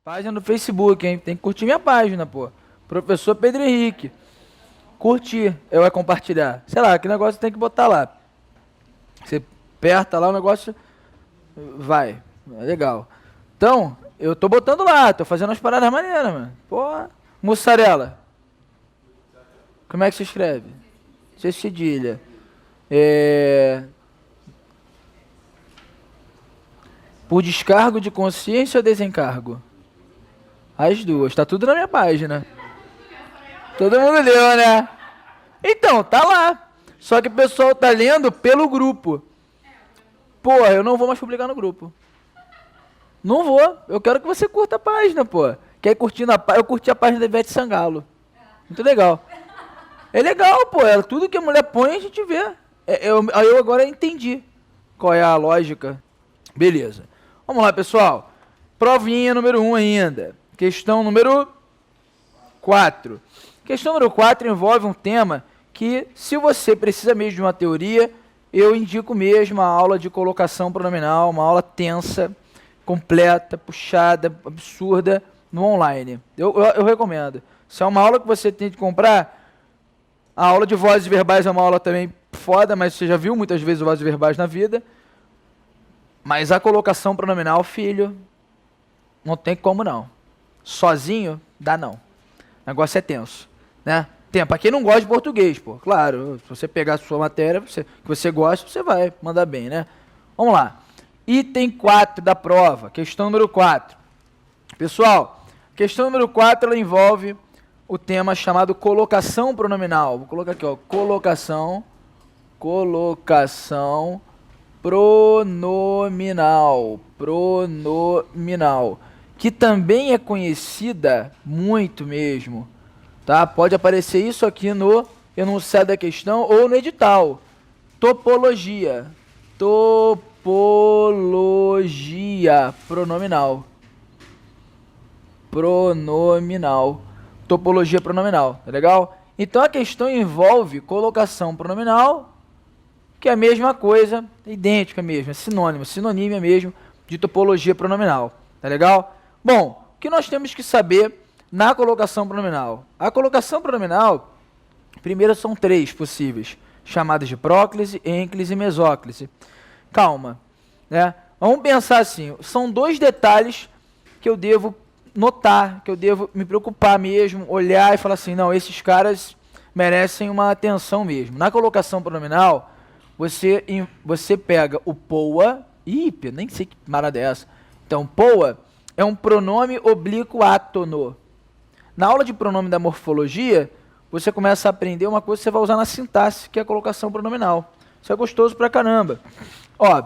Página no Facebook, hein? Tem que curtir minha página, pô. Professor Pedro Henrique. Curtir, é compartilhar. Sei lá, que negócio tem que botar lá. Você aperta lá, o negócio vai. É legal. Então, eu tô botando lá, tô fazendo umas paradas maneiras, mano. Porra. Mussarela. Como é que se escreve? C cedilha. Por descargo de consciência ou desencargo? As duas. Tá tudo na minha página. Todo mundo leu, né? Então, tá lá. Só que o pessoal tá lendo pelo grupo. Pô, eu não vou mais publicar no grupo. Não vou. Eu quero que você curta a página, pô. Quer curtir na página? Eu curti a página da Ivete Sangalo. Muito legal. É legal, pô. Tudo que a mulher põe a gente vê. Aí eu agora entendi qual é a lógica. Beleza. Vamos lá, pessoal. Provinha número 1 ainda. Questão número 4. Questão número 4 envolve um tema que, se você precisa mesmo de uma teoria, eu indico mesmo a aula de colocação pronominal, uma aula tensa, completa, puxada, absurda, no online. Eu recomendo. Se é uma aula que você tem que comprar, a aula de vozes verbais é uma aula também foda, mas você já viu muitas vezes vozes verbais na vida. Mas a colocação pronominal, filho, não tem como não. Sozinho, dá não. O negócio é tenso, né? Pra quem não gosta de português, pô. Claro, se você pegar a sua matéria, que você gosta, você vai mandar bem, né? Vamos lá. Item 4 da prova, questão número 4. Pessoal, questão número 4, ela envolve o tema chamado colocação pronominal. Vou colocar aqui, ó, colocação pronominal, que também é conhecida muito mesmo, tá? Pode aparecer isso aqui no enunciado da questão ou no edital. Topologia pronominal. Topologia pronominal, tá legal? Então a questão envolve colocação pronominal, que é a mesma coisa, é idêntica mesmo, é sinonímia mesmo de topologia pronominal, tá legal? Bom, o que nós temos que saber na colocação pronominal? A colocação pronominal, primeiro são 3 possíveis, chamadas de próclise, ênclise e mesóclise. Calma, né? Vamos pensar assim, são 2 detalhes que eu devo notar, que eu devo me preocupar mesmo, olhar e falar assim, não, esses caras merecem uma atenção mesmo. Na colocação pronominal, você pega o POA, nem sei que marada é essa. Então, POA é um pronome oblíquo átono. Na aula de pronome da morfologia, você começa a aprender uma coisa que você vai usar na sintaxe, que é a colocação pronominal. Isso é gostoso pra caramba. Ó,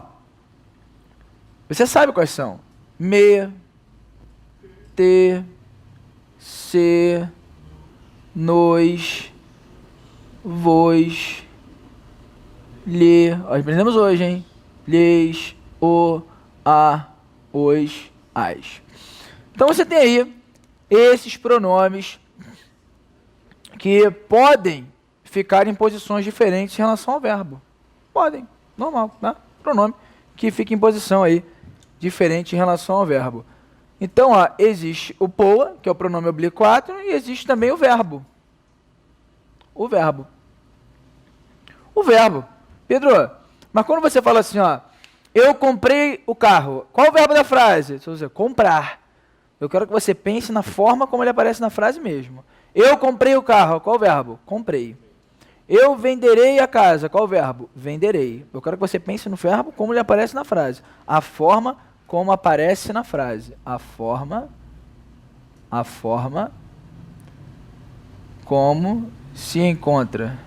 você sabe quais são? Me, te, se, nos, vos, lhe. Ó, aprendemos hoje, hein? Lhes, o, a, os, as. Então você tem aí esses pronomes que podem ficar em posições diferentes em relação ao verbo. Podem, normal, né? Pronome que fica em posição aí diferente em relação ao verbo. Então, ó, existe o POA, que é o pronome oblíquo átono, e existe também o verbo. O verbo. Pedro, mas quando você fala assim, ó, eu comprei o carro, qual o verbo da frase? Você usa comprar. Eu quero que você pense na forma como ele aparece na frase mesmo. Eu comprei o carro, qual o verbo? Comprei. Eu venderei a casa, qual o verbo? Venderei. Eu quero que você pense no verbo como ele aparece na frase. A forma como aparece na frase. A forma como se encontra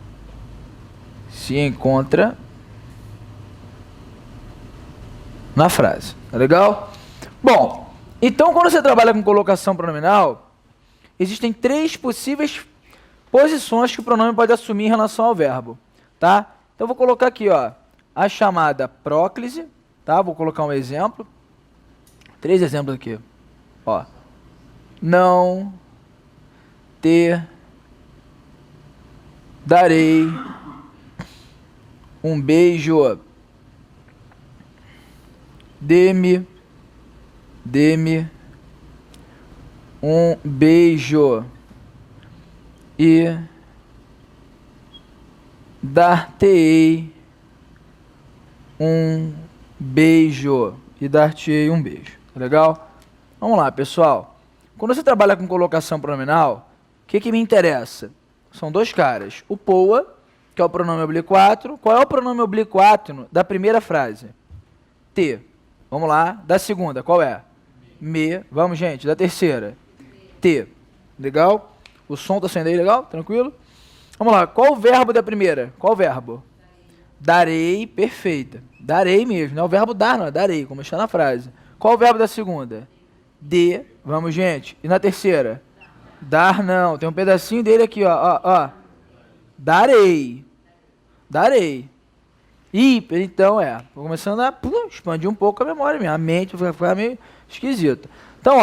na frase. Tá legal? Bom, então quando você trabalha com colocação pronominal, existem 3 possíveis posições que o pronome pode assumir em relação ao verbo, tá? Então eu vou colocar aqui, ó, a chamada próclise, tá? Vou colocar um exemplo. 3 exemplos aqui, ó. Não te darei um beijo. Dê-me um beijo e dar-te-ei um beijo e dar-te-ei um beijo. Tá legal? Vamos lá, pessoal. Quando você trabalha com colocação pronominal, o que me interessa? São dois caras. O poa, que é o pronome oblíquo. Qual é o pronome oblíquo da primeira frase? Te. Vamos lá. Da segunda, qual é? Me. Vamos, gente. Da terceira? Te. Legal? O som tá saindo aí, legal? Tranquilo? Vamos lá. Qual o verbo da primeira? Qual o verbo? Darei. Perfeita. Darei mesmo. Não é o verbo dar, não. É darei, como está na frase. Qual o verbo da segunda? De. Vamos, gente. E na terceira? Dar não. Tem um pedacinho dele aqui, ó. Darei. Darei. Hiper, então, vou começando a expandir um pouco a memória minha. A mente vai ficar meio esquisita. Então,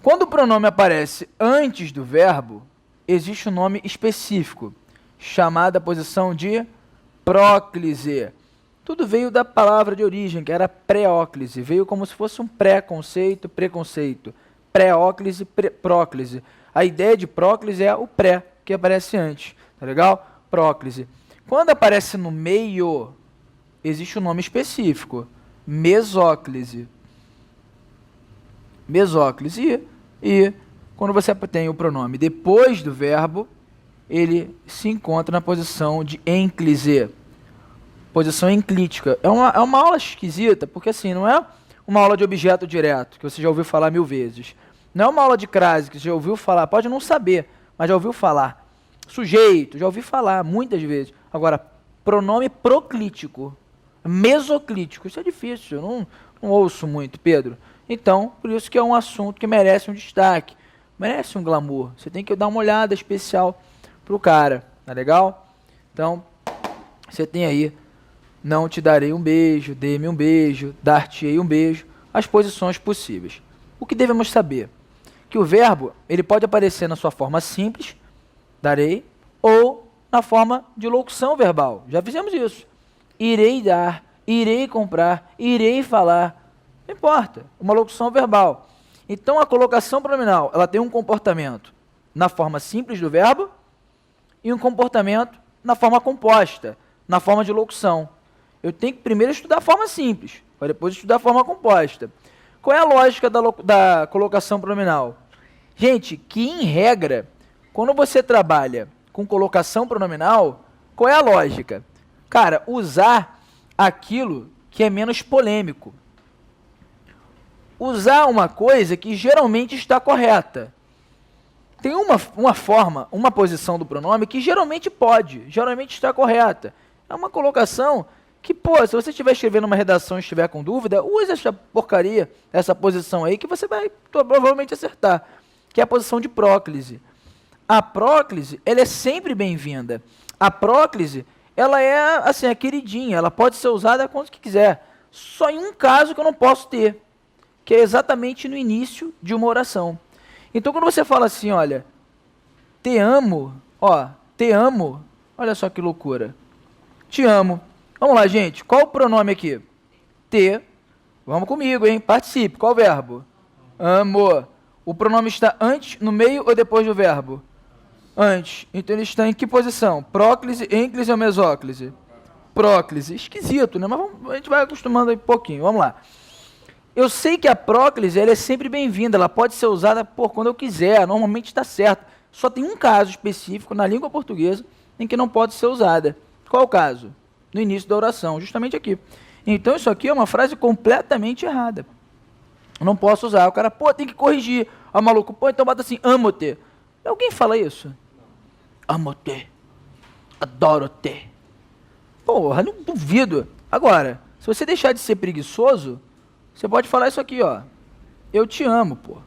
quando o pronome aparece antes do verbo, existe um nome específico, chamada posição de próclise. Tudo veio da palavra de origem, que era pré-óclise. Veio como se fosse um pré-conceito, preconceito. Pré-óclise, próclise. A ideia de próclise é o pré, que aparece antes. Tá legal? Próclise. Quando aparece no meio, existe um nome específico. Mesóclise. Mesóclise. E quando você tem o pronome depois do verbo, ele se encontra na posição de ênclise. Posição enclítica. É uma aula esquisita, porque assim, não é uma aula de objeto direto, que você já ouviu falar 1000 vezes. Não é uma aula de crase, que você já ouviu falar, pode não saber, mas já ouviu falar. Sujeito, já ouvi falar muitas vezes. Agora, pronome proclítico, mesoclítico, isso é difícil, eu não ouço muito, Pedro. Então, por isso que é um assunto que merece um destaque, merece um glamour. Você tem que dar uma olhada especial pro cara, tá legal? Então, você tem aí, não te darei um beijo, dê-me um beijo, dar-te-ei um beijo, as posições possíveis. O que devemos saber? Que o verbo, ele pode aparecer na sua forma simples, darei, ou na forma de locução verbal. Já fizemos isso. Irei dar, irei comprar, irei falar. Não importa, uma locução verbal. Então, a colocação pronominal, ela tem um comportamento na forma simples do verbo e um comportamento na forma composta, na forma de locução. Eu tenho que primeiro estudar a forma simples, para depois estudar a forma composta. Qual é a lógica da colocação pronominal? Gente, que em regra, quando você trabalha com colocação pronominal, qual é a lógica? Cara, usar aquilo que é menos polêmico. Usar uma coisa que geralmente está correta. Tem uma forma, uma posição do pronome que geralmente pode, geralmente está correta. É uma colocação que, se você estiver escrevendo uma redação e estiver com dúvida, use essa porcaria, essa posição aí, que você vai provavelmente acertar, que é a posição de próclise. A próclise, ela é sempre bem-vinda. A próclise, ela é, assim, a queridinha, ela pode ser usada quando quiser. Só em um caso que eu não posso ter, que é exatamente no início de uma oração. Então, quando você fala assim, olha, te amo, te amo, olha só que loucura. Te amo. Vamos lá, gente. Qual o pronome aqui? Te. Vamos comigo, hein? Participe. Qual o verbo? Amo. O pronome está antes, no meio ou depois do verbo? Antes. Então ele está em que posição? Próclise, ênclise ou mesóclise? Próclise. Esquisito, né? Mas a gente vai acostumando aí um pouquinho. Vamos lá. Eu sei que a próclise, ela é sempre bem-vinda. Ela pode ser usada quando eu quiser. Normalmente está certo. Só tem um caso específico na língua portuguesa em que não pode ser usada. Qual o caso? No início da oração, justamente aqui. Então isso aqui é uma frase completamente errada. Eu não posso usar. O cara, tem que corrigir. Maluco, então bota assim, amo-te. Alguém fala isso? Amo-te. Adoro-te. Porra, não duvido. Agora, se você deixar de ser preguiçoso, você pode falar isso aqui, eu te amo, pô.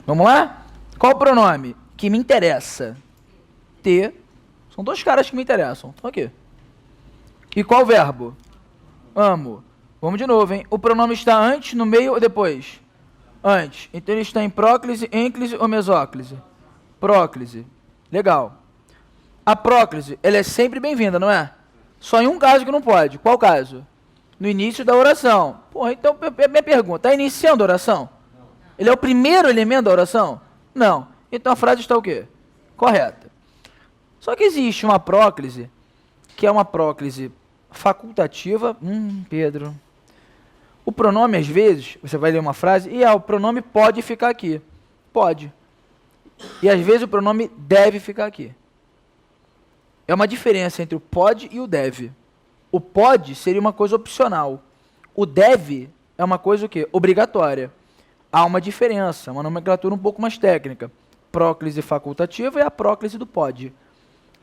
Vamos lá? Qual o pronome que me interessa? Te. São dois caras que me interessam. Estão aqui. E qual o verbo? Amo. Vamos de novo, hein? O pronome está antes, no meio ou depois? Antes. Então ele está em próclise, ênclise ou mesóclise? Próclise. Legal. A próclise, ela é sempre bem-vinda, não é? Só em um caso que não pode. Qual caso? No início da oração. Então, minha pergunta, está iniciando a oração? Ele é o primeiro elemento da oração? Não. Então a frase está o quê? Correta. Só que existe uma próclise, que é uma próclise facultativa. Pedro. O pronome, às vezes, você vai ler uma frase, e o pronome pode ficar aqui. Pode. E às vezes o pronome deve ficar aqui. É uma diferença entre o pode e o deve. O pode seria uma coisa opcional. O deve é uma coisa o quê? Obrigatória. Há uma diferença, uma nomenclatura um pouco mais técnica. Próclise facultativa é a próclise do pode.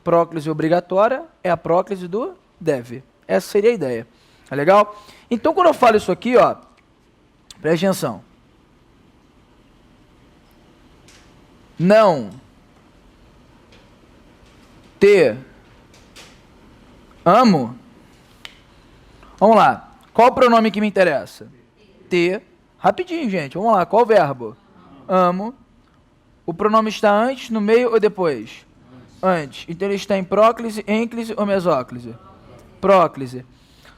Próclise obrigatória é a próclise do deve. Essa seria a ideia. Tá legal? Então, quando eu falo isso aqui, ó, preste atenção. Não te amo. Vamos lá. Qual o pronome que me interessa? Te. Rapidinho, gente. Vamos lá. Qual o verbo? Amo. O pronome está antes, no meio ou depois? Antes. Então ele está em próclise, ênclise ou mesóclise? Próclise.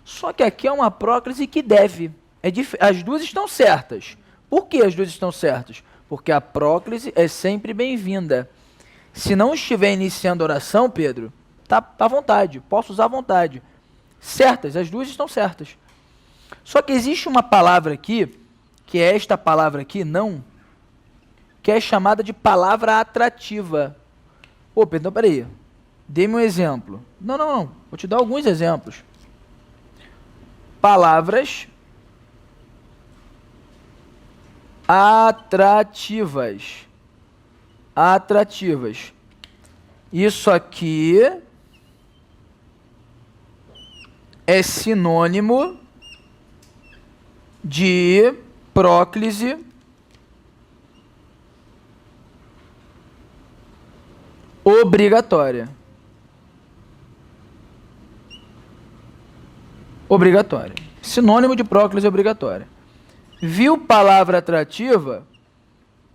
Só que aqui é uma próclise que deve. As duas estão certas. Por que as duas estão certas? Porque a próclise é sempre bem-vinda. Se não estiver iniciando a oração, Pedro, tá à vontade. Posso usar à vontade. Certas, as duas estão certas. Só que existe uma palavra aqui, que é esta palavra aqui, não, que é chamada de palavra atrativa. Ô, Pedro, peraí. Dê-me um exemplo. Não. Vou te dar alguns exemplos. Palavras atrativas. Atrativas. Isso aqui é sinônimo de próclise obrigatória. Obrigatória. Sinônimo de próclise obrigatória. Viu palavra atrativa?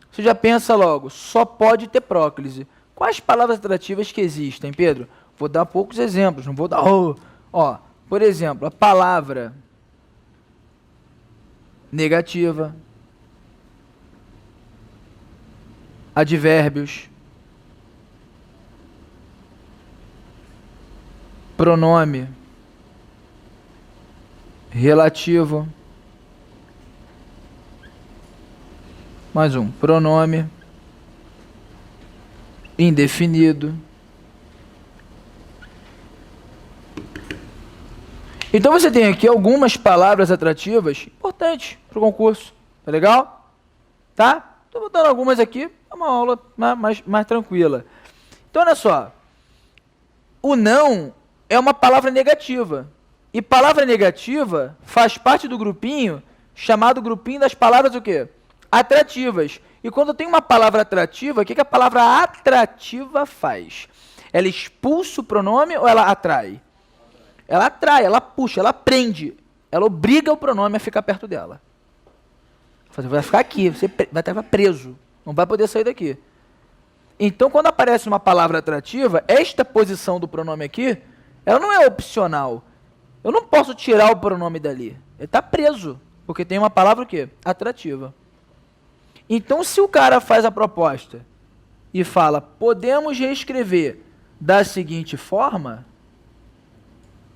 Você já pensa logo, só pode ter próclise. Quais palavras atrativas que existem, Pedro? Vou dar poucos exemplos, não vou dar... Ó, por exemplo, a palavra negativa, advérbios, pronome relativo, mais um, pronome indefinido. Então você tem aqui algumas palavras atrativas importantes para o concurso. Tá legal? Tá? Estou botando algumas aqui, é uma aula mais tranquila. Então olha só. O não é uma palavra negativa. E palavra negativa faz parte do grupinho chamado grupinho das palavras o quê? Atrativas. E quando tem uma palavra atrativa, o que a palavra atrativa faz? Ela expulsa o pronome ou ela atrai? Ela atrai, ela puxa, ela prende. Ela obriga o pronome a ficar perto dela. Você vai ficar aqui, você vai estar preso. Não vai poder sair daqui. Então, quando aparece uma palavra atrativa, esta posição do pronome aqui, ela não é opcional. Eu não posso tirar o pronome dali. Ele está preso, porque tem uma palavra o quê? Atrativa. Então, se o cara faz a proposta e fala, podemos reescrever da seguinte forma,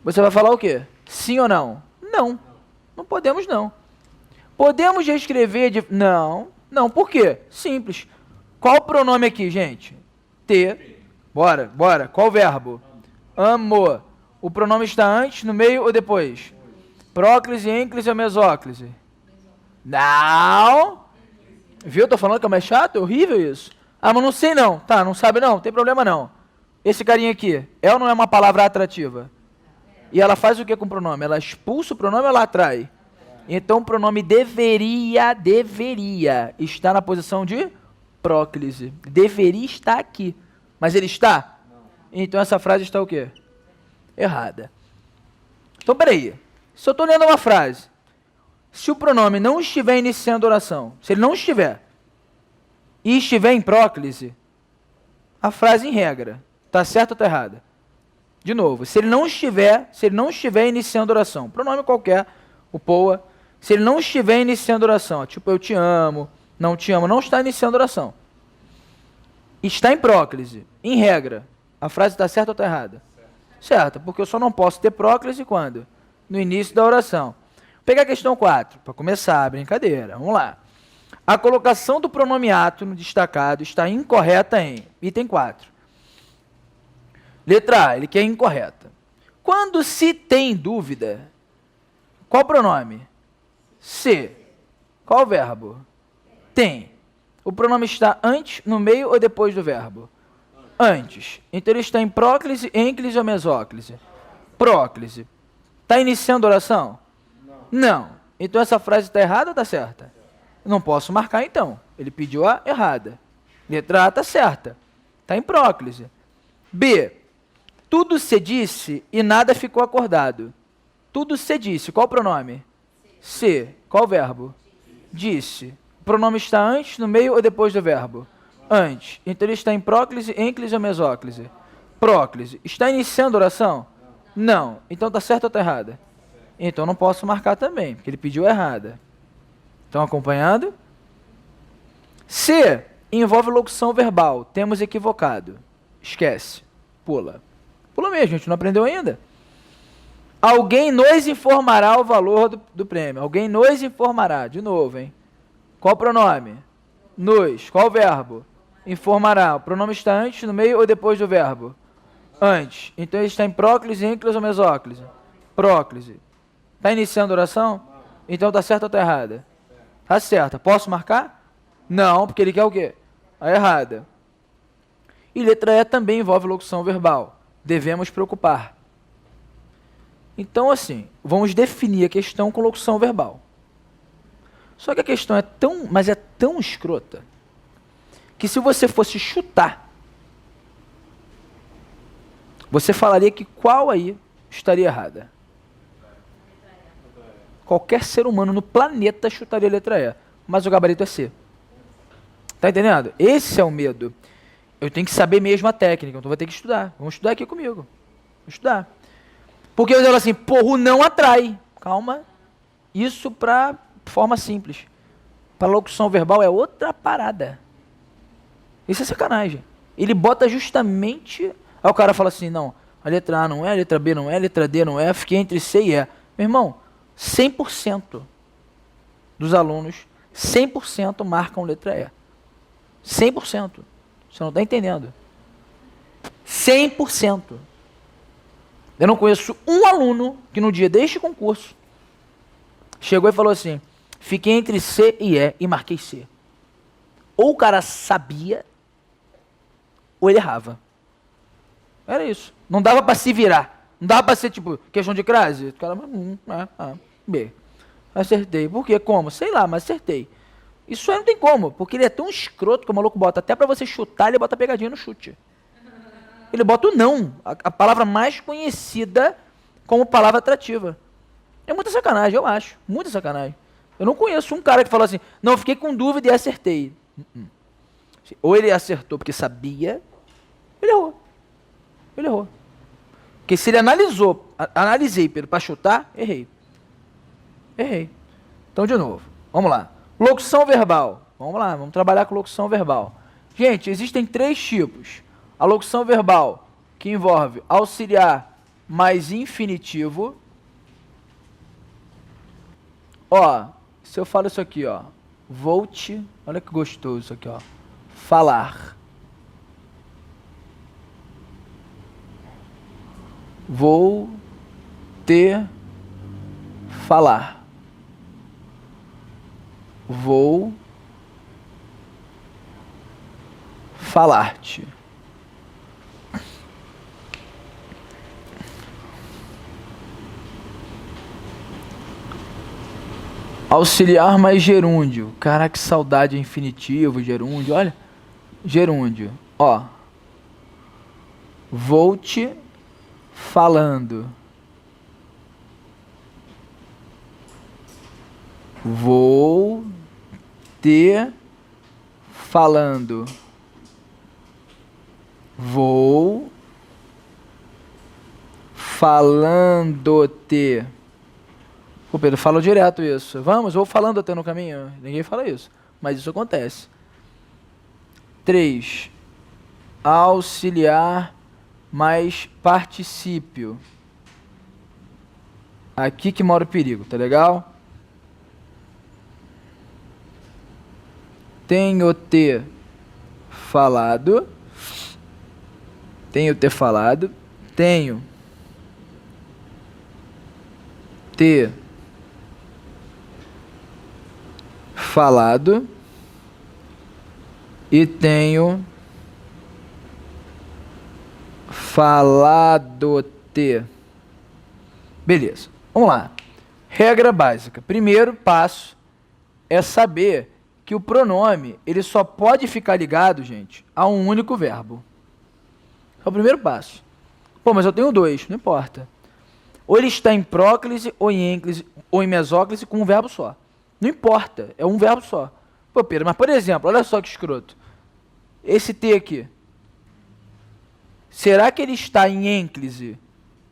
você vai falar o quê? Sim ou não? Não. Não podemos, não. Podemos reescrever de... Não. Por quê? Simples. Qual o pronome aqui, gente? Te. Bora. Qual o verbo? Amo. O pronome está antes, no meio ou depois? Próclise, ênclise ou mesóclise? Não. Viu? Tô falando que é mais chato? É horrível isso. Ah, mas não sei não. Tá, não sabe não. Não tem problema não. Esse carinha aqui, é ou não é uma palavra atrativa? E ela faz o que com o pronome? Ela expulsa o pronome ou ela atrai? Então o pronome deveria estar na posição de próclise. Deveria estar aqui. Mas ele está? Não. Então essa frase está o quê? Errada. Então peraí. Se eu estou lendo uma frase, se o pronome não estiver iniciando a oração, se ele não estiver, e estiver em próclise, a frase em regra, está certa ou está errada? De novo, se ele não estiver iniciando a oração, pronome qualquer, o poa, se ele não estiver iniciando a oração, tipo eu te amo, Não te amo não está iniciando oração. Está em próclise. Em regra, a frase está certa ou está errada? Certa, porque eu só não posso ter próclise quando? No início da oração. Vou pegar a questão 4, para começar a brincadeira. Vamos lá. A colocação do pronome ato no destacado está incorreta em item 4. Letra A, ele quer incorreta. Quando se tem dúvida, qual pronome? Se. Qual verbo? Tem. O pronome está antes, no meio ou depois do verbo? Antes. Então ele está em próclise, ênclise ou mesóclise? Próclise. Está iniciando a oração? Não. Então essa frase está errada ou está certa? Não posso marcar então. Ele pediu a errada. Letra A está certa. Está em próclise. B. Tudo se disse e nada ficou acordado. Tudo se disse. Qual o pronome? Se. Qual o verbo? Disse. O pronome está antes, no meio ou depois do verbo? Antes. Então ele está em próclise, ênclise ou mesóclise? Próclise. Está iniciando a oração? Não. Então está certo ou está errada? Então não posso marcar também, porque ele pediu errada. Estão acompanhando? Se envolve locução verbal, temos equivocado. Esquece. Pula. Pula mesmo, a gente não aprendeu ainda. Alguém nos informará o valor do prêmio. Alguém nos informará. De novo, hein? Qual o pronome? Nos. Qual o verbo? Informará. O pronome está antes, no meio ou depois do verbo? Antes. Então ele está em próclise, ênclise ou mesóclise? Próclise. Está iniciando a oração? Então está certa ou está errada? Está certa. Posso marcar? Não, porque ele quer o quê? A errada. E letra E também envolve locução verbal. Devemos preocupar. Então, assim, vamos definir a questão com locução verbal. Só que a questão é tão escrota, que se você fosse chutar, você falaria que qual aí estaria errada? Qualquer ser humano no planeta chutaria a letra E, mas o gabarito é C. Tá entendendo? Esse é o medo. Eu tenho que saber mesmo a técnica, então vou ter que estudar. Vamos estudar aqui comigo. Vou estudar. Porque eu falo assim, porra, não atrai. Calma. Isso para forma simples. Para locução verbal é outra parada. Isso é sacanagem. Ele bota justamente... Aí o cara fala assim, não, a letra A não é, a letra B não é, a letra D não é, fiquei entre C e E. Meu irmão, 100% dos alunos, 100% marcam letra E. 100%. Você não está entendendo. 100%. Eu não conheço um aluno que no dia deste concurso chegou e falou assim, fiquei entre C e E e marquei C. Ou o cara sabia, ou ele errava. Era isso. Não dava para se virar. Não dava para ser, tipo, questão de crase. O cara, B. Acertei. Por quê? Como? Sei lá, mas acertei. Isso aí não tem como, porque ele é tão escroto que o maluco bota, até para você chutar, ele bota pegadinha no chute. Ele bota o não, a palavra mais conhecida como palavra atrativa. É muita sacanagem, eu acho. Muita sacanagem. Eu não conheço um cara que fala assim, não, fiquei com dúvida e acertei. Ou ele acertou porque sabia, ele errou. Ele errou. Porque se ele analisei para chutar, errei. Errei. Então, de novo, vamos lá. Locução verbal. Vamos lá, vamos trabalhar com locução verbal. Gente, existem 3 tipos. A locução verbal, que envolve auxiliar mais infinitivo. Ó, se eu falo isso aqui, ó. Vou-te, olha que gostoso isso aqui, ó. Falar. Vou te falar. Vou falar-te. Auxiliar mais gerúndio. Caraca, que saudade, infinitivo, gerúndio. Olha, gerúndio. Ó, vou te falando. Vou te falando. Vou falando-te. Pô, Pedro, fala direto isso. Vamos, vou falando até no caminho. Ninguém fala isso. mas isso acontece. 3. Auxiliar mais particípio. Aqui que mora o perigo, tá legal? Tenho ter falado. Tenho ter falado. Tenho ter falado. E tenho falado-te. Beleza. Vamos lá. Regra básica. Primeiro passo é saber que o pronome, ele só pode ficar ligado, gente, a um único verbo. É o primeiro passo. Pô, mas eu tenho dois, não importa. Ou ele está em próclise, ou em ênclise, ou em mesóclise com um verbo só. Não importa, é um verbo só. Pô, Pedro, mas por exemplo, olha só que escroto. Esse T aqui. Será que ele está em ênclise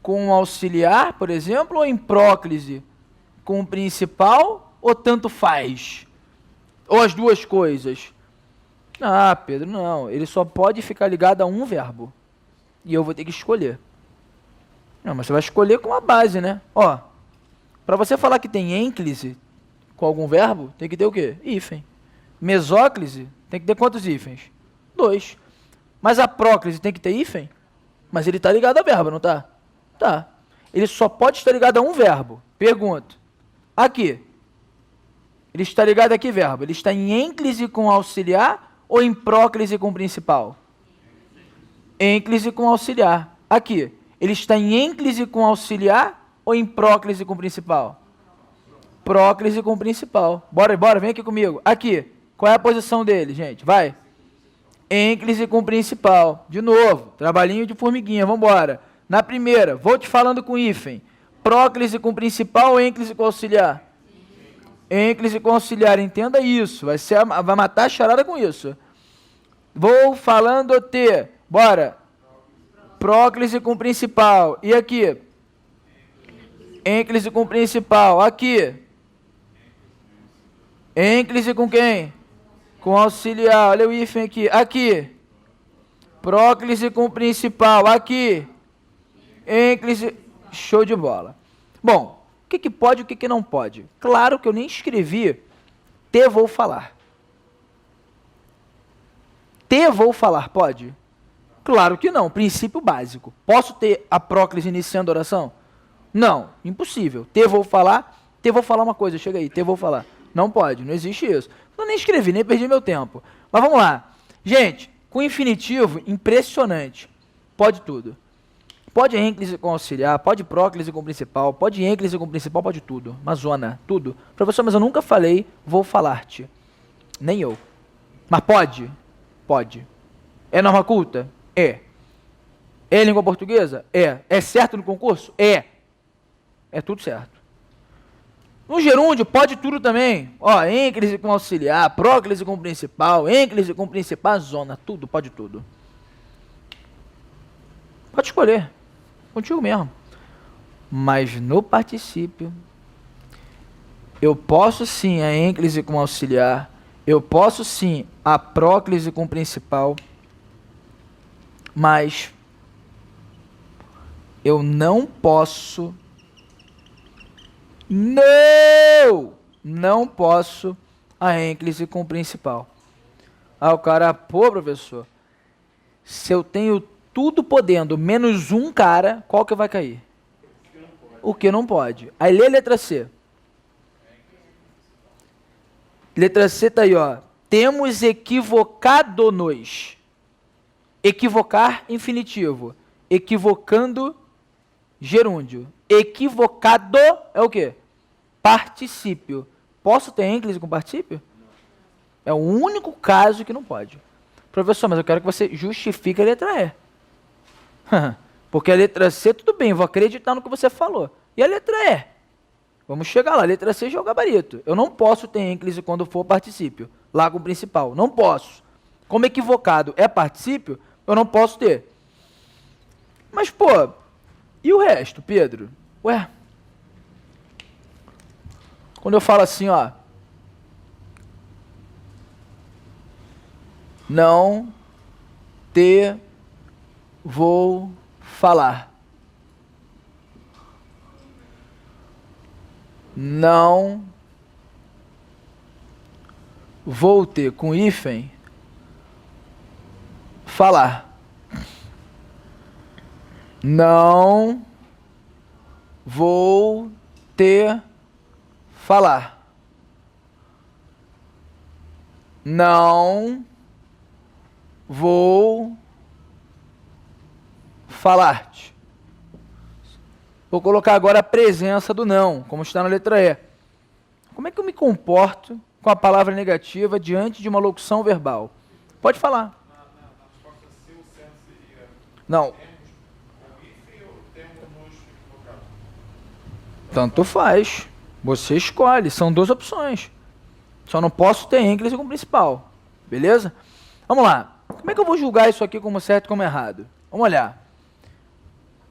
com o auxiliar, por exemplo, ou em próclise com o principal, ou tanto faz? Ou as duas coisas? Ah, Pedro, não. Ele só pode ficar ligado a um verbo. E eu vou ter que escolher. Não, mas você vai escolher com a base, né? Ó, para você falar que tem ênclise com algum verbo, tem que ter o quê? Hífen. Mesóclise, tem que ter quantos hífens? 2. Mas a próclise tem que ter hífen? Mas ele está ligado a verbo, não está? Tá. Ele só pode estar ligado a um verbo. Pergunto. Aqui. Ele está ligado a que verbo? Ele está em ênclise com auxiliar ou em próclise com principal? Ênclise com auxiliar. Aqui. Ele está em ênclise com auxiliar ou em próclise com principal? Próclise com principal. Bora, bora, vem aqui comigo. Aqui. Qual é a posição dele, gente? Vai. Ênclise com principal. De novo, trabalhinho de formiguinha, vamos embora. Na primeira, vou te falando com hífen. Próclise com principal ou ênclise com auxiliar? Ênclise com auxiliar, entenda isso. Vai matar a charada com isso. Vou falando T. Bora. Próclise com principal. E aqui? Ênclise com principal. Aqui. Ênclise com quem? Com auxiliar. Olha o hífen aqui. Aqui. Próclise com principal. Aqui. Ênclise. Show de bola. Bom, o que pode e o que não pode? Claro que eu nem escrevi te vou falar. Te vou falar, pode? Claro que não. Princípio básico. Posso ter a próclise iniciando a oração? Não. Impossível. Te vou falar uma coisa. Chega aí. Te vou falar. Não pode. Não existe isso. Eu nem escrevi, nem perdi meu tempo. Mas vamos lá. Gente, com infinitivo, impressionante. Pode tudo. Pode ênclise com auxiliar, pode próclise com principal, pode ênclise com principal, pode tudo. Uma zona, tudo. Professor, mas eu nunca falei, vou falar-te. Nem eu. Mas pode? Pode. É norma culta? É. É língua portuguesa? É. É certo no concurso? É. É tudo certo. No gerúndio, pode tudo também. Ó, ênclise com auxiliar, próclise com principal, ênclise com principal, zona, tudo, pode tudo. Pode escolher. Contigo mesmo. Mas no particípio, eu posso sim a ênclise com auxiliar, eu posso sim a próclise com principal, mas eu não posso, não posso a ênclise com principal. Ah, o cara, pô, professor, se eu tenho tudo podendo, menos um cara, qual que vai cair? O que não pode. Aí lê a letra C. Letra C tá aí, ó. Temos equivocado-nos. Equivocar, infinitivo. Equivocando, gerúndio. Equivocado é o quê? Particípio. Posso ter ênclise com particípio? É o único caso que não pode. Professor, mas eu quero que você justifique a letra E. Porque a letra C, tudo bem, vou acreditar no que você falou. E a letra E? Vamos chegar lá, a letra C já é o gabarito. Eu não posso ter ênclise quando for particípio, lá com o principal. Não posso. Como equivocado é particípio, eu não posso ter. Mas, pô, e o resto, Pedro? Ué? Quando eu falo assim, ó. Não te vou falar. Não vou ter com hífen falar. Não vou ter falar. Não vou falar-te. Vou colocar agora a presença do não, como está na letra E. Como é que eu me comporto com a palavra negativa diante de uma locução verbal? Pode falar. Não. Tanto faz. Você escolhe. São duas opções. Só não posso ter ênclise como principal. Beleza? Vamos lá. Como é que eu vou julgar isso aqui como certo e como errado? Vamos olhar.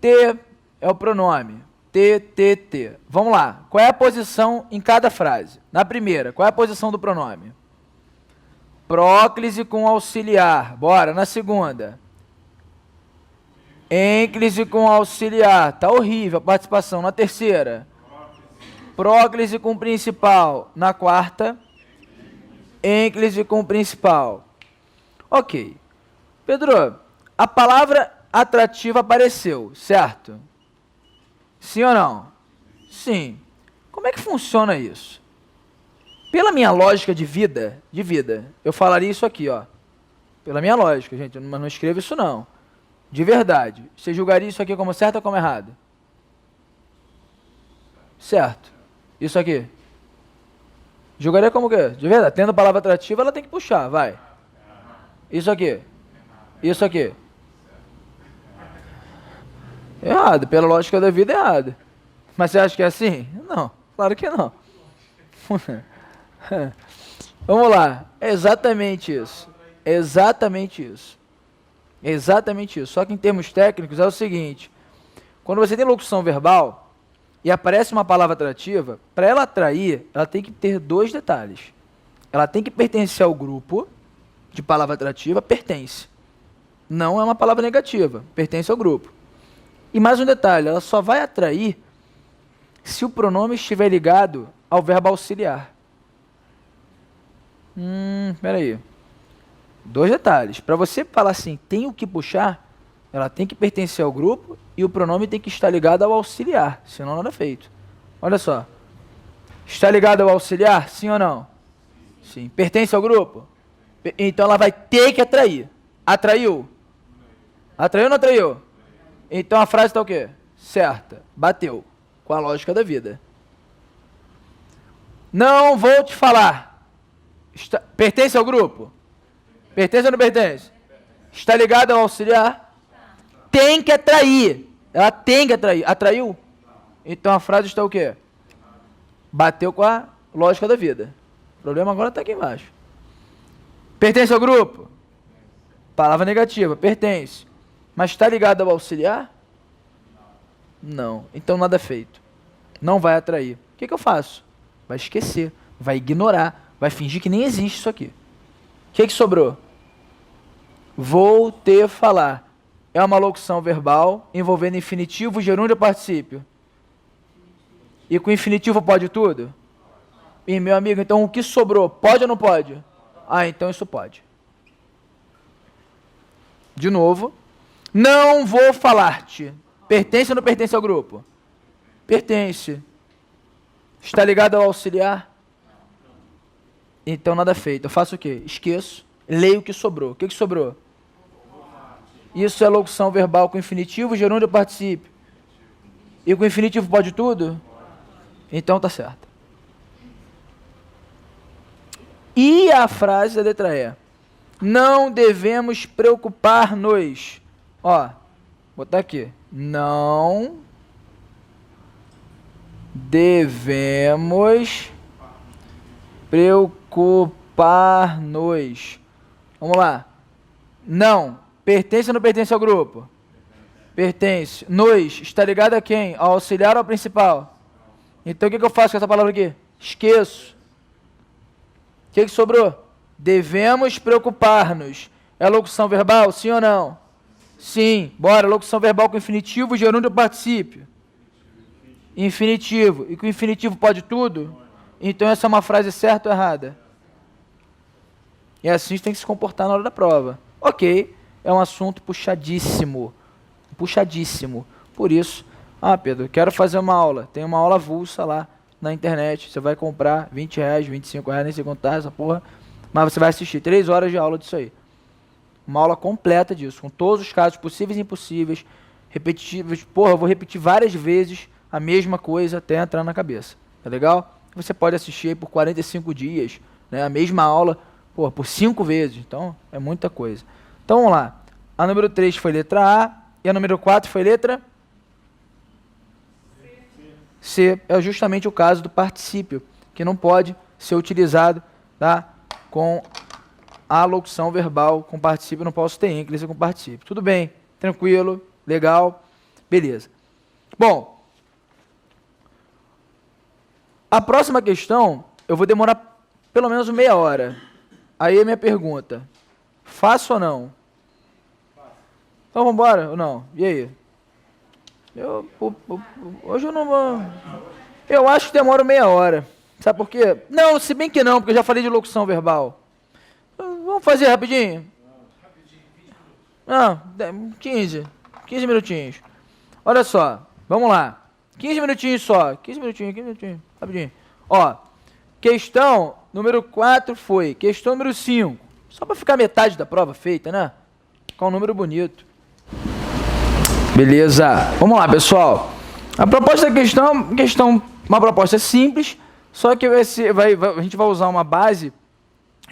T é o pronome. T, T, T. Vamos lá. Qual é a posição em cada frase? Na primeira, qual é a posição do pronome? Próclise com auxiliar. Bora. Na segunda. Ênclise com auxiliar. Tá horrível a participação. Na terceira. Próclise com principal. Na quarta. Ênclise com principal. Ok. Pedro, a palavra atrativa apareceu, certo? Sim ou não? Sim. Como é que funciona isso? Pela minha lógica de vida, eu falaria isso aqui, ó. Pela minha lógica, gente, mas não escreva isso não. De verdade. Você julgaria isso aqui como certo ou como errado? Certo. Isso aqui. Julgaria como o quê? De verdade. Tendo a palavra atrativa, ela tem que puxar, vai. Isso aqui. Isso aqui. Errado. Pela lógica da vida, errado. Mas você acha que é assim? Não. Claro que não. Vamos lá. É exatamente isso. Exatamente isso. Exatamente isso. Só que em termos técnicos é o seguinte. Quando você tem locução verbal e aparece uma palavra atrativa, para ela atrair, ela tem que ter dois detalhes. Ela tem que pertencer ao grupo de palavra atrativa, pertence. Não é uma palavra negativa, pertence ao grupo. E mais um detalhe, ela só vai atrair se o pronome estiver ligado ao verbo auxiliar. Peraí. Dois detalhes. Para você falar assim, tem o que puxar, ela tem que pertencer ao grupo e o pronome tem que estar ligado ao auxiliar, senão nada é feito. Olha só. Está ligado ao auxiliar, sim ou não? Sim. Pertence ao grupo? Então ela vai ter que atrair. Atraiu? Atraiu ou não atraiu? Então a frase está o quê? Certa. Bateu. Com a lógica da vida. Não vou te falar. Pertence ao grupo? Pertence ou não pertence? Está ligado ao auxiliar? Tem que atrair. Ela tem que atrair. Atraiu? Então a frase está o quê? Bateu com a lógica da vida. O problema agora está aqui embaixo. Pertence ao grupo? Palavra negativa. Pertence. Mas está ligado ao auxiliar? Não. Então nada é feito. Não vai atrair. O que eu faço? Vai esquecer. Vai ignorar. Vai fingir que nem existe isso aqui. O que sobrou? Vou te falar. É uma locução verbal envolvendo infinitivo, gerúndio e particípio. E com infinitivo pode tudo? E meu amigo, então o que sobrou? Pode ou não pode? Ah, então isso pode. De novo. Não vou falar-te. Pertence ou não pertence ao grupo? Pertence. Está ligado ao auxiliar? Então nada feito. Eu faço o quê? Esqueço. Leio o que sobrou. O que sobrou? Isso é locução verbal com infinitivo, gerúndio ou particípio. E com infinitivo pode tudo? Então tá certo. E a frase da letra E. Não devemos preocupar-nos. Ó, botar aqui. Não devemos preocupar-nos. Vamos lá. Não. Pertence ou não pertence ao grupo? Pertence. Nos. Está ligado a quem? Ao auxiliar ou ao principal? Então o que eu faço com essa palavra aqui? Esqueço. O que sobrou? Devemos preocupar-nos. É locução verbal, sim ou não? Sim. Bora, locução verbal com infinitivo, gerúndio ou particípio? Infinitivo. E com infinitivo pode tudo? Então essa é uma frase certa ou errada? E assim tem que se comportar na hora da prova. Ok, é um assunto puxadíssimo. Puxadíssimo. Por isso, Pedro, quero fazer uma aula. Tem uma aula avulsa lá na internet. Você vai comprar R$20, R$25, nem sei quanto tá essa porra. Mas você vai assistir 3 horas de aula disso aí. Uma aula completa disso, com todos os casos possíveis e impossíveis, repetitivos. Porra, eu vou repetir várias vezes a mesma coisa até entrar na cabeça. Tá legal? Você pode assistir aí por 45 dias, né? A mesma aula, porra, por 5 vezes. Então, é muita coisa. Então, vamos lá. A número 3 foi letra A e a número 4 foi letra C. É justamente o caso do particípio, que não pode ser utilizado, tá? Com a locução verbal com particípio, não posso ter ênclise com particípio. Tudo bem, tranquilo, legal, beleza. Bom, a próxima questão, eu vou demorar pelo menos meia hora. Aí a minha pergunta, faço ou não? Então vamos embora ou não? E aí? Hoje eu não vou... Eu acho que demora meia hora. Sabe por quê? Não, se bem que não, porque eu já falei de locução verbal. Vamos fazer rapidinho? Não, 15 minutinhos. Olha só, vamos lá. 15 minutinhos só. 15 minutinhos, rapidinho. Ó, questão número 4 foi. Questão número 5. Só para ficar metade da prova feita, né? Com um número bonito. Beleza. Vamos lá, pessoal. A proposta da questão, uma proposta simples, só que a gente vai usar uma base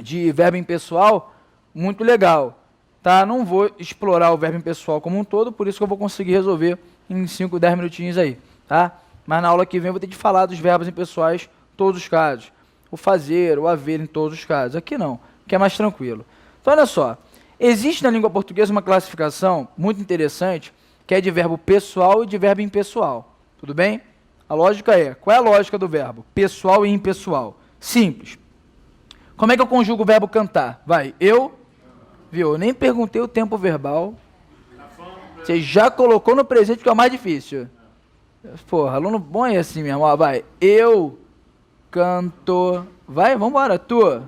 de verbo impessoal muito legal, tá? Não vou explorar o verbo impessoal como um todo, por isso que eu vou conseguir resolver em 5, 10 minutinhos aí, tá? Mas na aula que vem eu vou ter que falar dos verbos impessoais em todos os casos. O fazer, o haver em todos os casos. Aqui não, que é mais tranquilo. Então, olha só. Existe na língua portuguesa uma classificação muito interessante, que é de verbo pessoal e de verbo impessoal. Tudo bem? A lógica é, qual é a lógica do verbo? Pessoal e impessoal. Simples. Como é que eu conjugo o verbo cantar? Vai, eu, viu? Eu nem perguntei o tempo verbal. Você já colocou no presente, que é o mais difícil. Porra, aluno bom é assim mesmo. Ó, vai, eu canto. Vai, vambora, tu.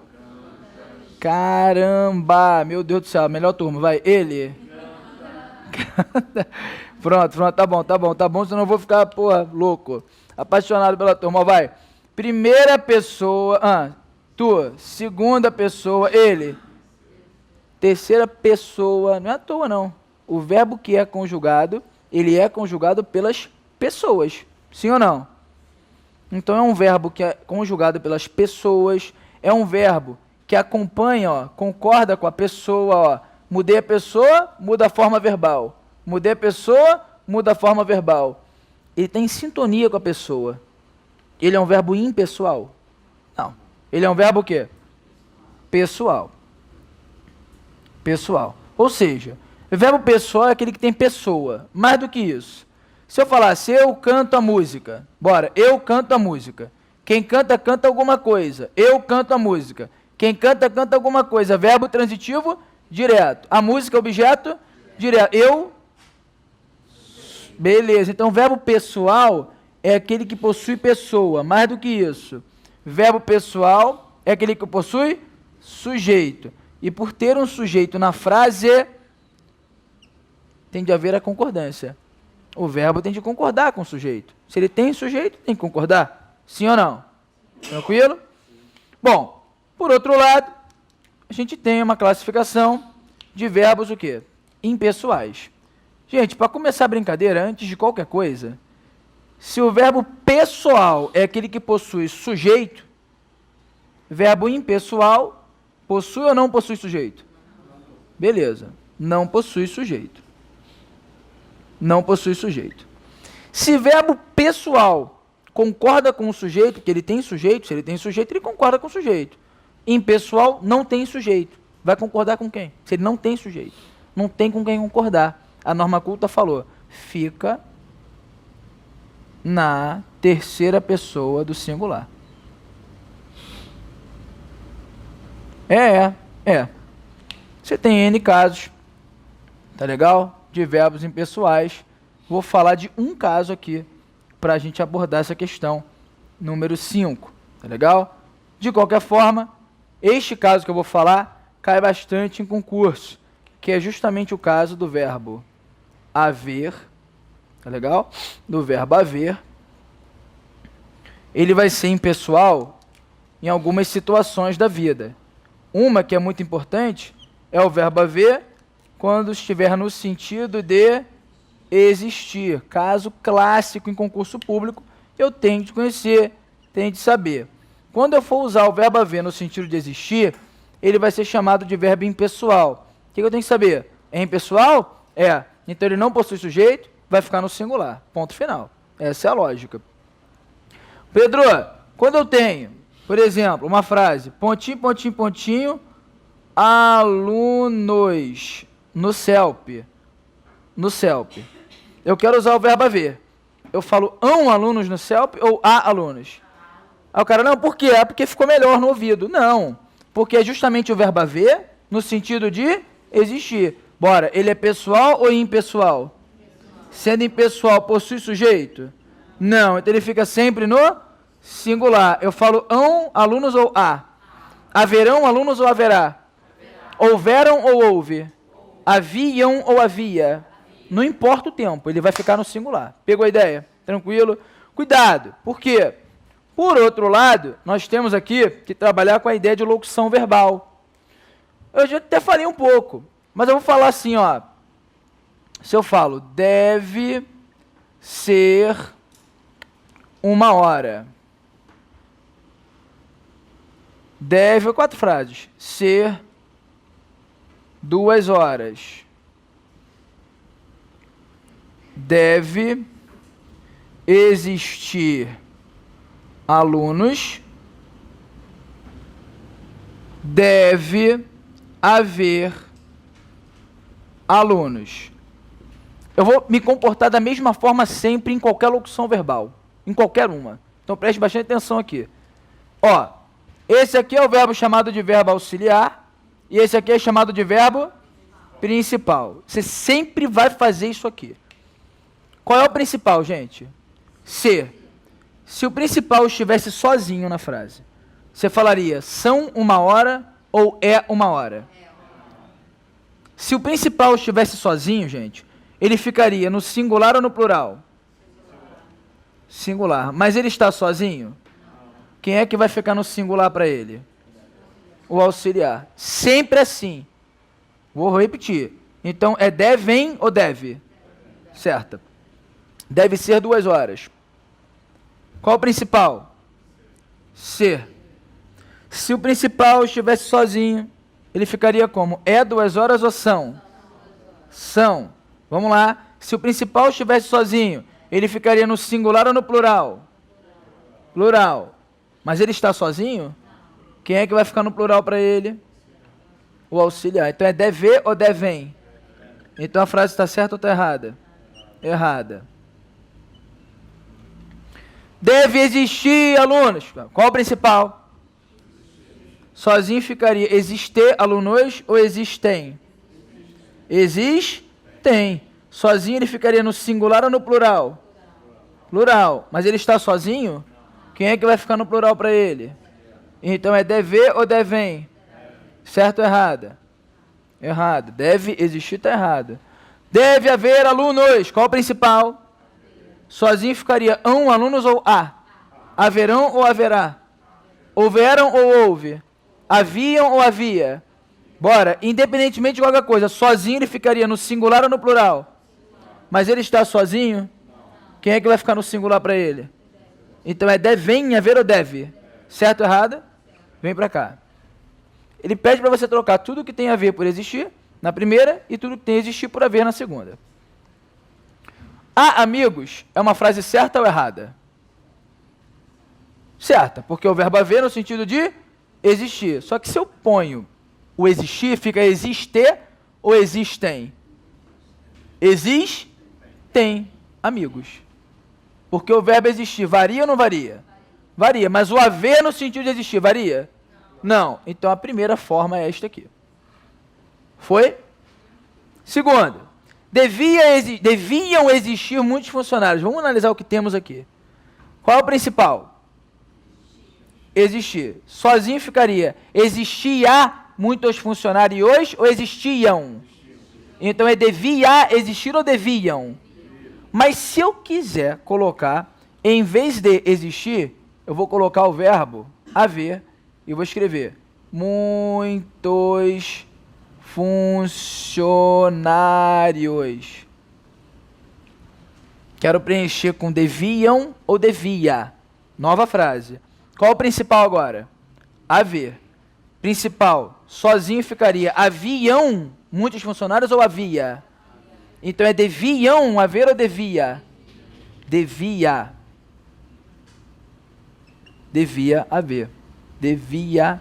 Caramba, meu Deus do céu, melhor turma, vai, ele. Pronto, tá bom, senão eu vou ficar, porra, louco. Apaixonado pela turma, ó, vai. Primeira pessoa, tu. Segunda pessoa, ele. Terceira pessoa, não é à toa não. O verbo que é conjugado, ele é conjugado pelas pessoas, sim ou não? Então é um verbo que é conjugado pelas pessoas, é um verbo que acompanha, ó, concorda com a pessoa, ó. Mudei a pessoa, muda a forma verbal. Mudei a pessoa, muda a forma verbal. Ele tem sintonia com a pessoa. Ele é um verbo impessoal? Não. Ele é um verbo o quê? Pessoal. Pessoal. Ou seja, o verbo pessoal é aquele que tem pessoa. Mais do que isso. Se eu falasse, eu canto a música. Bora, eu canto a música. Quem canta, canta alguma coisa. Eu canto a música. Quem canta, canta alguma coisa. Verbo transitivo, direto. A música, objeto, direto. Eu. Beleza. Então, o verbo pessoal é aquele que possui pessoa. Mais do que isso. Verbo pessoal é aquele que possui sujeito. E por ter um sujeito na frase, tem de haver a concordância. O verbo tem de concordar com o sujeito. Se ele tem sujeito, tem que concordar. Sim ou não? Tranquilo? Bom, por outro lado, a gente tem uma classificação de verbos o quê? Impessoais. Gente, para começar a brincadeira, antes de qualquer coisa, se o verbo pessoal é aquele que possui sujeito, verbo impessoal possui ou não possui sujeito? Beleza, não possui sujeito. Não possui sujeito. Se verbo pessoal concorda com o sujeito, que ele tem sujeito, se ele tem sujeito, ele concorda com o sujeito. Impessoal não tem sujeito. Vai concordar com quem? Se ele não tem sujeito. Não tem com quem concordar. A norma culta falou, fica na terceira pessoa do singular. É. Você tem N casos, tá legal? De verbos impessoais. Vou falar de um caso aqui, para a gente abordar essa questão. Número 5, tá legal? De qualquer forma, este caso que eu vou falar cai bastante em concurso, que é justamente o caso do verbo haver, tá legal? Do verbo haver. Ele vai ser impessoal em algumas situações da vida. Uma que é muito importante é o verbo haver quando estiver no sentido de existir. Caso clássico em concurso público, eu tenho de conhecer, tenho de saber. Quando eu for usar o verbo haver no sentido de existir, ele vai ser chamado de verbo impessoal. O que eu tenho que saber? É impessoal? É. Então ele não possui sujeito, vai ficar no singular. Ponto final. Essa é a lógica. Pedro, quando eu tenho, por exemplo, uma frase, pontinho, pontinho, pontinho, alunos, no CELP. No CELP. Eu quero usar o verbo haver. Eu falo alunos no CELP ou a alunos? Aí o cara, não, por quê? É porque ficou melhor no ouvido. Não, porque é justamente o verbo haver no sentido de existir. Bora, ele é pessoal ou impessoal? Sendo impessoal, possui sujeito? Não, então ele fica sempre no singular. Eu falo alunos ou a? Haverão alunos ou haverá? Houveram ou houve? Haviam ou havia? Não importa o tempo, ele vai ficar no singular. Pegou a ideia? Tranquilo? Cuidado, por quê? Por outro lado, nós temos aqui que trabalhar com a ideia de locução verbal. Eu já até falei um pouco, mas eu vou falar assim, ó. Se eu falo, deve ser 1h. Deve, 4 frases. Ser 2h. Deve existir alunos. Deve haver alunos. Eu vou me comportar da mesma forma sempre em qualquer locução verbal. Em qualquer uma. Então preste bastante atenção aqui. Ó, esse aqui é o verbo chamado de verbo auxiliar. E esse aqui é chamado de verbo principal. Você sempre vai fazer isso aqui. Qual é o principal, gente? Ser. Se o principal estivesse sozinho na frase, você falaria são 1h ou é 1h? Se o principal estivesse sozinho, gente, ele ficaria no singular ou no plural? Singular. Mas ele está sozinho? Quem é que vai ficar no singular para ele? O auxiliar. Sempre assim. Vou repetir. Então, é devem ou deve? Certo. Deve ser 2h. Qual o principal? Ser. Se o principal estivesse sozinho, ele ficaria como? É 2h ou são? São. Vamos lá. Se o principal estivesse sozinho, ele ficaria no singular ou no plural? Plural. Mas ele está sozinho? Quem é que vai ficar no plural para ele? O auxiliar. Então é deve ou devem? Então a frase está certa ou está errada? Errada. Deve existir alunos. Qual o principal? Sozinho ficaria existir alunos ou existem? Existem. Sozinho ele ficaria no singular ou no plural? Plural. Mas ele está sozinho? Quem é que vai ficar no plural para ele? Então é deve ou devem? Certo ou errada? Errado. Deve existir, está errado. Deve haver alunos. Qual o principal? Sozinho ficaria alunos ou a? Haverão ou haverá? Houveram ou houve? Haviam ou havia? Bora, independentemente de qualquer coisa, sozinho ele ficaria no singular ou no plural? Mas ele está sozinho? Quem é que vai ficar no singular para ele? Então é devem haver ou deve? Certo ou errado? Vem para cá. Ele pede para você trocar tudo que tem a ver por existir na primeira e tudo que tem a existir por haver na segunda. Ah, amigos, é uma frase certa ou errada? Certa, porque o verbo haver no sentido de existir. Só que se eu ponho o existir, fica existir ou existem? Existem, amigos. Porque o verbo existir varia ou não varia? Varia, mas o haver no sentido de existir varia? Não. Então a primeira forma é esta aqui. Foi? Segundo, deviam existir muitos funcionários. Vamos analisar o que temos aqui. Qual é o principal? Existir. Sozinho ficaria. Existia muitos funcionários ou existiam? Então é devia existir ou deviam? Mas se eu quiser colocar, em vez de existir, eu vou colocar o verbo haver e vou escrever muitos funcionários. Quero preencher com deviam ou devia. Nova frase. Qual o principal agora? Haver. Principal. Sozinho ficaria haviam muitos funcionários ou havia? Então é deviam haver ou devia? Devia. Devia haver. Devia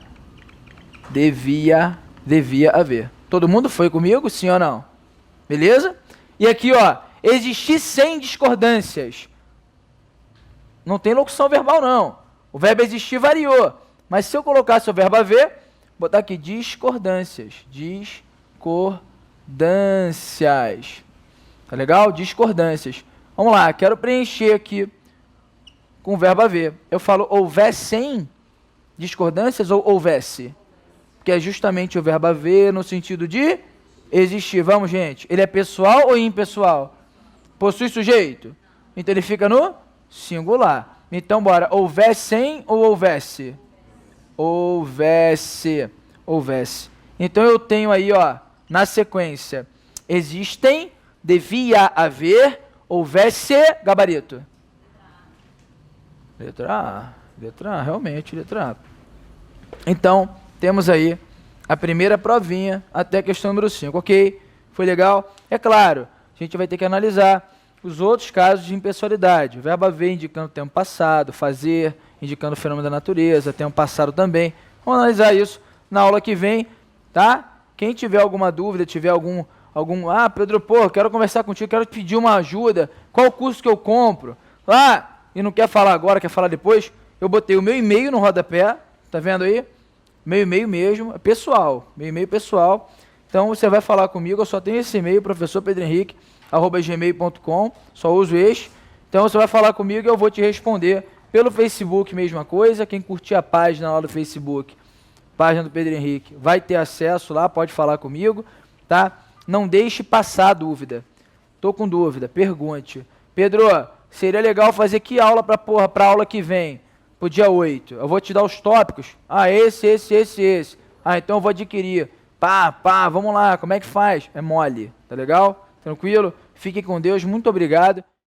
haver. Todo mundo foi comigo? Sim ou não? Beleza? E aqui, ó, existir sem discordâncias. Não tem locução verbal, não. O verbo existir variou. Mas se eu colocasse o verbo haver, botar aqui discordâncias. Discordâncias. Tá legal? Discordâncias. Vamos lá, quero preencher aqui com o verbo haver. Eu falo houvessem discordâncias ou houvesse? Que é justamente o verbo haver no sentido de existir. Vamos, gente. Ele é pessoal ou impessoal? Possui sujeito? Então ele fica no singular. Então, bora. Houvessem ou houvesse? Houvesse. Então eu tenho aí, ó, na sequência, existem, devia haver, houvesse, gabarito. Letra A, realmente, letra A. Então, temos aí a primeira provinha até a questão número 5, ok? Foi legal? É claro, a gente vai ter que analisar os outros casos de impessoalidade. O verbo haver indicando tempo passado, fazer, indicando o fenômeno da natureza, tempo passado também. Vamos analisar isso na aula que vem, tá? Quem tiver alguma dúvida, tiver algum Pedro, pô, quero conversar contigo, quero te pedir uma ajuda, qual curso que eu compro? E não quer falar agora, quer falar depois? Eu botei o meu e-mail no rodapé, tá vendo aí? Meu e-mail mesmo, é pessoal, meu e-mail pessoal. Então você vai falar comigo, eu só tenho esse e-mail, professorpedrohenrique@gmail.com, só uso este. Então você vai falar comigo e eu vou te responder pelo Facebook, mesma coisa. Quem curtir a página lá do Facebook, página do Pedro Henrique, vai ter acesso lá, pode falar comigo, tá? Não deixe passar a dúvida. Tô com dúvida, pergunte. Pedro, seria legal fazer que aula para a aula que vem? Pro dia 8. Eu vou te dar os tópicos. Esse. Então eu vou adquirir. Vamos lá, como é que faz? É mole, tá legal? Tranquilo? Fique com Deus, muito obrigado.